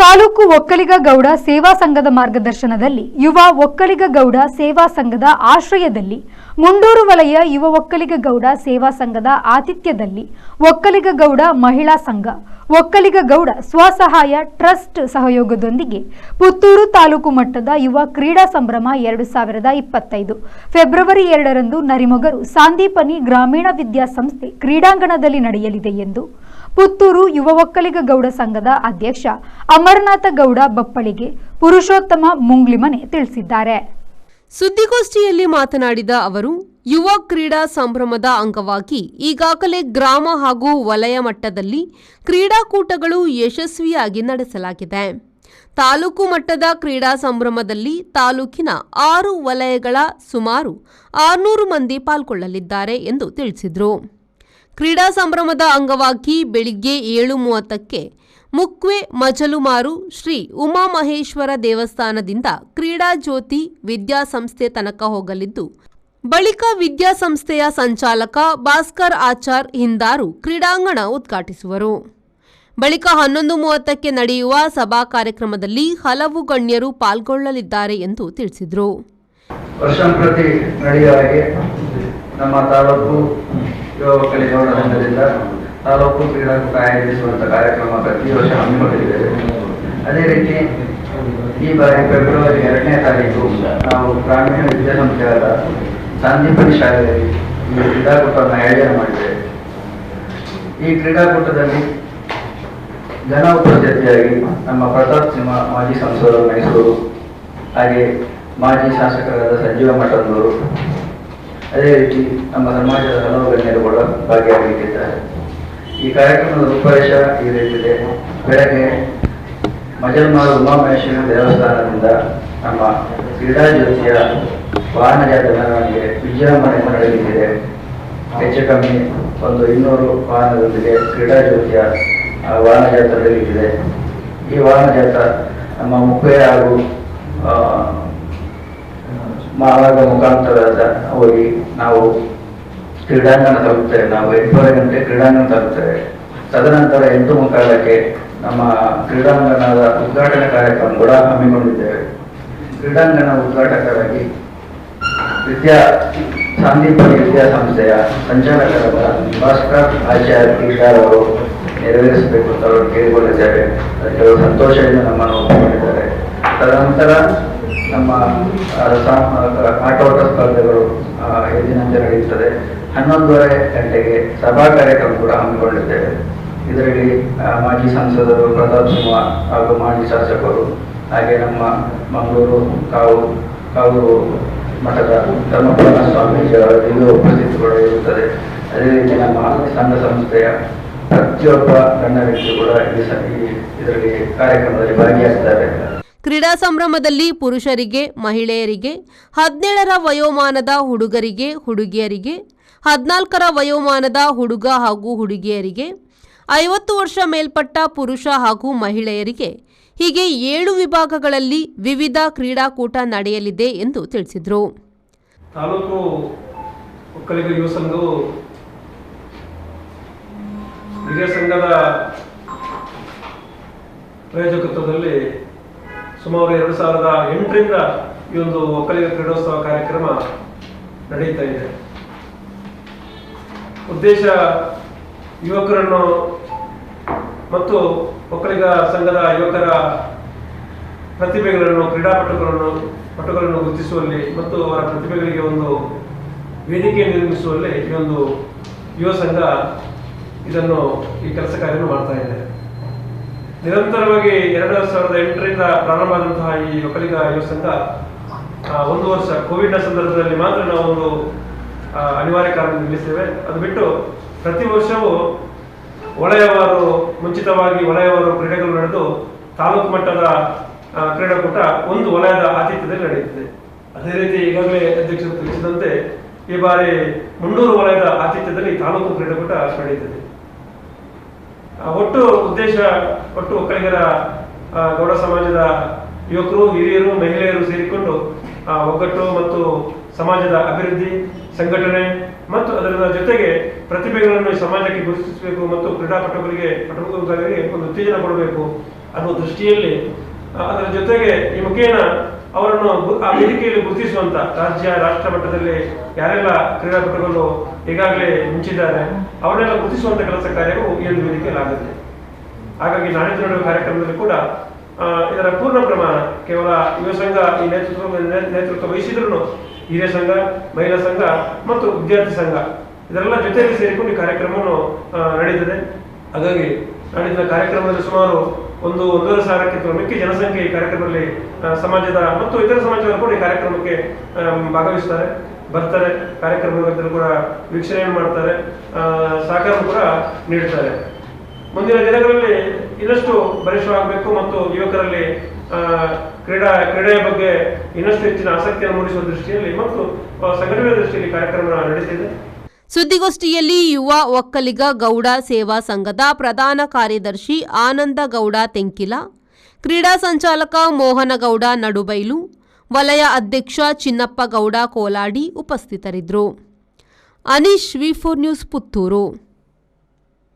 ತಾಲೂಕು ಒಕ್ಕಲಿಗ ಗೌಡ ಸೇವಾ ಸಂಘದ ಮಾರ್ಗದರ್ಶನದಲ್ಲಿ ಯುವ ಒಕ್ಕಲಿಗ ಗೌಡ ಸೇವಾ ಸಂಘದ ಆಶ್ರಯದಲ್ಲಿ ಮುಂಡೂರು ವಲಯ ಯುವ ಒಕ್ಕಲಿಗ ಗೌಡ ಸೇವಾ ಸಂಘದ ಆತಿಥ್ಯದಲ್ಲಿ ಒಕ್ಕಲಿಗ ಗೌಡ ಮಹಿಳಾ ಸಂಘ, ಒಕ್ಕಲಿಗ ಗೌಡ ಸ್ವಸಹಾಯ ಟ್ರಸ್ಟ್ ಸಹಯೋಗದೊಂದಿಗೆ ಪುತ್ತೂರು ತಾಲೂಕು ಮಟ್ಟದ ಯುವ ಕ್ರೀಡಾ ಸಂಭ್ರಮ 2025 ಫೆಬ್ರವರಿ 2ರಂದು ನರಿಮೊಗರು ಸಾಂದೀಪನಿ ಗ್ರಾಮೀಣ ವಿದ್ಯಾಸಂಸ್ಥೆ ಕ್ರೀಡಾಂಗಣದಲ್ಲಿ ನಡೆಯಲಿದೆ ಎಂದು ಪುತ್ತೂರು ಯುವ ಒಕ್ಕಲಿಗ ಗೌಡ ಸಂಘದ ಅಧ್ಯಕ್ಷ ಅಮರನಾಥ ಗೌಡ ಬಪ್ಪಳಿಗೆ ಪುರುಷೋತ್ತಮ ಮುಂಗ್ಲಿಮನೆ ತಿಳಿಸಿದ್ದಾರೆ. ಸುದ್ದಿಗೋಷ್ಠಿಯಲ್ಲಿ ಮಾತನಾಡಿದ ಅವರು, ಯುವ ಕ್ರೀಡಾ ಸಂಭ್ರಮದ ಅಂಗವಾಗಿ ಈಗಾಗಲೇ ಗ್ರಾಮ ಹಾಗೂ ವಲಯ ಮಟ್ಟದಲ್ಲಿ ಕ್ರೀಡಾಕೂಟಗಳು ಯಶಸ್ವಿಯಾಗಿ ನಡೆಸಲಾಗಿದೆ. ತಾಲೂಕು ಮಟ್ಟದ ಕ್ರೀಡಾ ಸಂಭ್ರಮದಲ್ಲಿ ತಾಲೂಕಿನ 6 ವಲಯಗಳ ಸುಮಾರು 600 ಮಂದಿ ಪಾಲ್ಗೊಳ್ಳಲಿದ್ದಾರೆ ಎಂದು ತಿಳಿಸಿದರು. ಕ್ರೀಡಾ ಸಂಭ್ರಮದ ಅಂಗವಾಗಿ ಬೆಳಿಗ್ಗೆ 7:30ಕ್ಕೆ ಮುಕ್ವೆ ಮಜಲುಮಾರು ಶ್ರೀ ಉಮಾಮಹೇಶ್ವರ ದೇವಸ್ಥಾನದಿಂದ ಕ್ರೀಡಾ ಜ್ಯೋತಿ ವಿದ್ಯಾಸಂಸ್ಥೆ ತನಕ ಹೋಗಲಿದ್ದು, ಬಳಿಕ ವಿದ್ಯಾಸಂಸ್ಥೆಯ ಸಂಚಾಲಕ ಭಾಸ್ಕರ್ ಆಚಾರ್ ಹಿಂದಾರು ಕ್ರೀಡಾಂಗಣ ಉದ್ಘಾಟಿಸುವರು. ಬಳಿಕ 11:30ಕ್ಕೆ ನಡೆಯುವ ಸಭಾ ಕಾರ್ಯಕ್ರಮದಲ್ಲಿ ಹಲವು ಗಣ್ಯರು ಪಾಲ್ಗೊಳ್ಳಲಿದ್ದಾರೆ ಎಂದು ತಿಳಿಸಿದರು. ವರ್ಷಂಪ್ರತಿ ನಡೆಯುವ ಹಾಗೆ ನಮ್ಮ ತಾಲೂಕು ಯುವ ಒಕ್ಕಲಿಗ ಗೌಡ ಸಂಘದಿಂದ ತಾಲೂಕು ಕ್ರೀಡಾಕೂಟ ಆಯೋಜಿಸುವಂಥ ಕಾರ್ಯಕ್ರಮ ಪ್ರತಿ ವರ್ಷ ಹಮ್ಮಿಕೊಂಡಿದ್ದೇವೆ. ಅದೇ ರೀತಿ ಈ ಬಾರಿ ಫೆಬ್ರವರಿ 2ನೇ ತಾರೀಕು ನಾವು ಗ್ರಾಮೀಣ ವಿದ್ಯಾಸಂಸ್ಥೆಯಾದ ಸಾಂದೀಪನಿ ಶಾಲೆಯಲ್ಲಿ ಈ ಕ್ರೀಡಾಕೂಟವನ್ನು ಆಯೋಜನೆ ಮಾಡಿದ್ದೇವೆ. ಈ ಕ್ರೀಡಾಕೂಟದಲ್ಲಿ ಜನ ಉಪಸ್ಥಿತಿಯಾಗಿ ನಮ್ಮ ಪ್ರತಾಪ್ ಸಿಂಹ ಮಾಜಿ ಸಂಸದರು ಮೈಸೂರು, ಹಾಗೆ ಮಾಜಿ ಶಾಸಕರಾದ ಸಂಜೀವ ಮಠದವರು, ಅದೇ ರೀತಿ ನಮ್ಮ ಸಮಾಜದ ಹಲವು ಗಣ್ಯರು ಕೂಡ ಭಾಗಿಯಾಗಲಿದ್ದಾರೆ. ಈ ಕಾರ್ಯಕ್ರಮದ ರೂಪರೇಷ ಈ ರೀತಿದೆ. ಬೆಳಗ್ಗೆ ಮಜಲ್ಮಾರು ಉಮಾಮಹೇಶ್ವರ ದೇವಸ್ಥಾನದಿಂದ ನಮ್ಮ ಕ್ರೀಡಾ ಜ್ಯೋತಿಯ ವಾಹನ ಜಾತ್ರೆ ಮೆರವಣಿಗೆ ವಿಜೃಂಭಣೆಯಿಂದ ನಡೆಯಲಿದೆ. ಹೆಚ್ಚು ಕಮ್ಮಿ ಒಂದು 200 ವಾಹನದೊಂದಿಗೆ ಕ್ರೀಡಾ ಜ್ಯೋತಿಯ ವಾಹನ ಜಾತ್ರೆ ನಡೆಯಲಿದೆ. ಈ ವಾಹನ ಜಾತ್ರೆ ನಮ್ಮ ಮುಖ್ಯ ಹಾಗೂ ಮಾರ್ಗ ಮುಖಾಂತರ ಹೋಗಿ ನಾವು ಕ್ರೀಡಾಂಗಣ ತಲುಪ್ತೇವೆ. ನಾವು 8:30 ಗಂಟೆ ಕ್ರೀಡಾಂಗಣ ತಲುಪ್ತೇವೆ. ತದನಂತರ 8:45ಕ್ಕೆ ನಮ್ಮ ಕ್ರೀಡಾಂಗಣದ ಉದ್ಘಾಟನಾ ಕಾರ್ಯಕ್ರಮ ಕೂಡ ಹಮ್ಮಿಕೊಂಡಿದ್ದೇವೆ. ಕ್ರೀಡಾಂಗಣ ಉದ್ಘಾಟಕರಾಗಿ ಸಾಂದೀಪನಿ ವಿದ್ಯಾಸಂಸ್ಥೆಯ ಸಂಚಾಲಕರಾದ ಭಾಸ್ಕರ್ ಆಚಾರ್ಯ ಕಿಶಾರ್ ಅವರು ನೆರವೇರಿಸಬೇಕು ಅಂತ ಅವರು ಕೇಳಿಕೊಂಡಿದ್ದೇವೆ. ಅದಕ್ಕೆ ಸಂತೋಷದಿಂದ ನಮ್ಮನ್ನು ಒಪ್ಪಿಕೊಂಡಿದ್ದಾರೆ. ತದನಂತರ ನಮ್ಮ ಆಟೋಟ ಸ್ಪರ್ಧೆಗಳು ದಿನಂತೆ ನಡೆಯುತ್ತದೆ. 11:30 ಗಂಟೆಗೆ ಸಭಾ ಕಾರ್ಯಕ್ರಮ ಕೂಡ ಹಮ್ಮಿಕೊಂಡಿದ್ದೇವೆ. ಇದರಲ್ಲಿ ಮಾಜಿ ಸಂಸದರು ಪ್ರತಾಪ್ ಸಿಂಹ ಹಾಗೂ ಮಾಜಿ ಶಾಸಕರು, ಹಾಗೆ ನಮ್ಮ ಮಂಗಳೂರು ಕಾವೂರು ಮಠದ ಧರ್ಮಪಾಲ ಸ್ವಾಮೀಜಿಯವರ ದಿವ್ಯ ಉಪಸ್ಥಿತಿ ಕೂಡ ಇರುತ್ತದೆ. ಅದೇ ರೀತಿ ನಮ್ಮ ಸಂಘ ಸಂಸ್ಥೆಯ ಪ್ರತಿಯೊಬ್ಬ ಗಣ್ಯ ವ್ಯಕ್ತಿ ಕೂಡ ಇದರಲ್ಲಿ ಕಾರ್ಯಕ್ರಮದಲ್ಲಿ ಭಾಗಿಯಾಗಿದ್ದಾರೆ. ಕ್ರೀಡಾ ಸಂಭ್ರಮದಲ್ಲಿ ಪುರುಷರಿಗೆ, ಮಹಿಳೆಯರಿಗೆ, 17ರ ವಯೋಮಾನದ ಹುಡುಗರಿಗೆ, ಹುಡುಗಿಯರಿಗೆ, 14ರ ವಯೋಮಾನದ ಹುಡುಗ ಹಾಗೂ ಹುಡುಗಿಯರಿಗೆ, 50 ವರ್ಷ ಮೇಲ್ಪಟ್ಟ ಪುರುಷ ಹಾಗೂ ಮಹಿಳೆಯರಿಗೆ ಹೀಗೆ 7 ವಿಭಾಗಗಳಲ್ಲಿ ವಿವಿಧ ಕ್ರೀಡಾಕೂಟ ನಡೆಯಲಿದೆ ಎಂದು ತಿಳಿಸಿದರು. ತಾಲೂಕು ಒಕ್ಕಲಿಗ ಯುವ ಸಂಘವು ಹಿರಿಯ ಸಂಘದ ಪ್ರಾಯೋಜಕತ್ವದಲ್ಲಿ ಸುಮಾರು 2008ರಿಂದ ಈ ಒಂದು ಒಕ್ಕಲಿಗ ಕ್ರೀಡೋತ್ಸವ ಕಾರ್ಯಕ್ರಮ ನಡೆಯುತ್ತಾ ಇದೆ. ಉದ್ದೇಶ ಯುವಕರನ್ನು ಮತ್ತು ಒಕ್ಕಲಿಗ ಸಂಘದ ಯುವಕರ ಪ್ರತಿಭೆಗಳನ್ನು, ಕ್ರೀಡಾಪಟುಗಳನ್ನು ಗುರುತಿಸುವಲ್ಲಿ ಮತ್ತು ಅವರ ಪ್ರತಿಭೆಗಳಿಗೆ ಒಂದು ವೇದಿಕೆ ನಿರ್ಮಿಸುವಲ್ಲಿ ಈ ಒಂದು ಯುವ ಸಂಘ ಈ ಕೆಲಸ ಕಾರ್ಯವನ್ನು ಮಾಡ್ತಾ ಇದೆ. ನಿರಂತರವಾಗಿ 2008ರಿಂದ ಪ್ರಾರಂಭ ಆದಂತಹ ಈ ಒಕ್ಕಲಿಗ ಯುವ ಸಂಘ 1 ವರ್ಷ ಕೋವಿಡ್ನ ಸಂದರ್ಭದಲ್ಲಿ ಮಾತ್ರ ನಾವು ಒಂದು ಅನಿವಾರ್ಯ ಕಾರಣ ನಿಲ್ಲಿಸ್ತೇವೆ. ಅದು ಬಿಟ್ಟು ಪ್ರತಿ ವರ್ಷವೂ ಮುಂಚಿತವಾಗಿ ವಲಯವಾರು ಕ್ರೀಡೆಗಳು ನಡೆದು ತಾಲೂಕು ಮಟ್ಟದ ಕ್ರೀಡಾಕೂಟ ಒಂದು ವಲಯದ ಆತಿಥ್ಯದಲ್ಲಿ ನಡೆಯುತ್ತದೆ. ಅದೇ ರೀತಿ ಈಗಾಗಲೇ ಅಧ್ಯಕ್ಷರು ತಿಳಿಸಿದಂತೆ ಈ ಬಾರಿ ಮುಂಡೂರು ವಲಯದ ಆತಿಥ್ಯದಲ್ಲಿ ತಾಲೂಕು ಕ್ರೀಡಾಕೂಟ ನಡೆಯುತ್ತದೆ. ಒಟ್ಟು ಒಕ್ಕಲಿಗರ ಗೌಡ ಸಮಾಜದ ಯುವಕರು, ಹಿರಿಯರು, ಮಹಿಳೆಯರು ಸೇರಿಕೊಂಡು ಒಗ್ಗಟ್ಟು ಮತ್ತು ಸಮಾಜದ ಅಭಿವೃದ್ಧಿ, ಸಂಘಟನೆ ಮತ್ತು ಅದರ ಜೊತೆಗೆ ಪ್ರತಿಭೆಗಳನ್ನು ಸಮಾಜಕ್ಕೆ ಗುರುತಿಸಬೇಕು ಮತ್ತು ಕ್ರೀಡಾಪಟುಗಳಿಗೆ ಒಂದು ಉತ್ತೇಜನ ಕೊಡಬೇಕು ಅನ್ನೋ ದೃಷ್ಟಿಯಲ್ಲಿ ಅದರ ಜೊತೆಗೆ ಈ ಮುಖೇನ ಅವರನ್ನು ಆ ವೇದಿಕೆಯಲ್ಲಿ ಗುರುತಿಸುವಂತ ರಾಜ್ಯ ರಾಷ್ಟ್ರ ಮಟ್ಟದಲ್ಲಿ ಯಾರೆಲ್ಲ ಕ್ರೀಡಾಪಟುಗಳು ಈಗಾಗಲೇ ಮುಂಚಿದ್ದಾರೆ ಅವರೆಲ್ಲ ಗುರುತಿಸುವಂತ ಕೆಲಸ ಕಾರ್ಯವು ಈ ಒಂದು ವೇದಿಕೆಯಲ್ಲಿ ಆಗುತ್ತೆ. ಹಾಗಾಗಿ ನಾಡಿದ್ದು ನಡೆಯುವ ಕಾರ್ಯಕ್ರಮದಲ್ಲಿ ಕೂಡ ಇದರ ಪೂರ್ಣ ಪ್ರಮಾಣ ಕೇವಲ ಯುವ ಸಂಘ ಈ ನೇತೃತ್ವ ವಹಿಸಿದ್ರು ಹಿರಿಯ ಸಂಘ, ಮಹಿಳಾ ಸಂಘ ಮತ್ತು ವಿದ್ಯಾರ್ಥಿ ಸಂಘ ಇದರೆಲ್ಲ ಜೊತೆಯಲ್ಲಿ ಸೇರಿಕೊಂಡು ಈ ಕಾರ್ಯಕ್ರಮವನ್ನು ನಡೀತದೆ. ಹಾಗಾಗಿ ನಾಡಿನ ಕಾರ್ಯಕ್ರಮದಲ್ಲಿ ಸುಮಾರು 1,500,000ಕ್ಕಿಂತ ಮಿಕ್ಕಿ ಜನಸಂಖ್ಯೆ ಈ ಕಾರ್ಯಕ್ರಮದಲ್ಲಿ ಸಮಾಜದ ಮತ್ತು ಇತರ ಸಮಾಜದವರು ಕೂಡ ಈ ಕಾರ್ಯಕ್ರಮಕ್ಕೆ ಭಾಗವಹಿಸ್ತಾರೆ, ಬರ್ತಾರೆ, ಕಾರ್ಯಕ್ರಮದಲ್ಲಿ ಕೂಡ ವೀಕ್ಷಣೆಯನ್ನು ಮಾಡ್ತಾರೆ, ಸಹಕಾರ ಕೂಡ ನೀಡ್ತಾರೆ. ಮುಂದಿನ ದಿನಗಳಲ್ಲಿ ಇನ್ನಷ್ಟು ಬಲಿಷ್ಠವಾಗಬೇಕು ಮತ್ತು ಯುವಕರಲ್ಲಿ ಕ್ರೀಡೆಯ ಬಗ್ಗೆ ಇನ್ನಷ್ಟು ಹೆಚ್ಚಿನ ಆಸಕ್ತಿಯನ್ನು ಮೂಡಿಸುವ ದೃಷ್ಟಿಯಲ್ಲಿ ಮತ್ತು ಸಂಘಟನೆಯ ದೃಷ್ಟಿಯಲ್ಲಿ ಕಾರ್ಯಕ್ರಮ ನಡೆಸಿದೆ. ಸುದ್ದಿಗೋಷ್ಠಿಯಲ್ಲಿ ಯುವ ಒಕ್ಕಲಿಗ ಗೌಡ ಸೇವಾ ಸಂಘದ ಪ್ರಧಾನ ಕಾರ್ಯದರ್ಶಿ ಆನಂದ ಗೌಡ ತೆಂಕಿಲ, ಕ್ರೀಡಾ ಸಂಚಾಲಕ ಮೋಹನಗೌಡ ನಡುಬೈಲು, ವಲಯ ಅಧ್ಯಕ್ಷ ಚಿನ್ನಪ್ಪ ಗೌಡ ಕೋಲಾಡಿ ಉಪಸ್ಥಿತರಿದ್ದರು. ಅನೀಶ್, ವಿ4 ನ್ಯೂಸ್, ಪುತ್ತೂರು.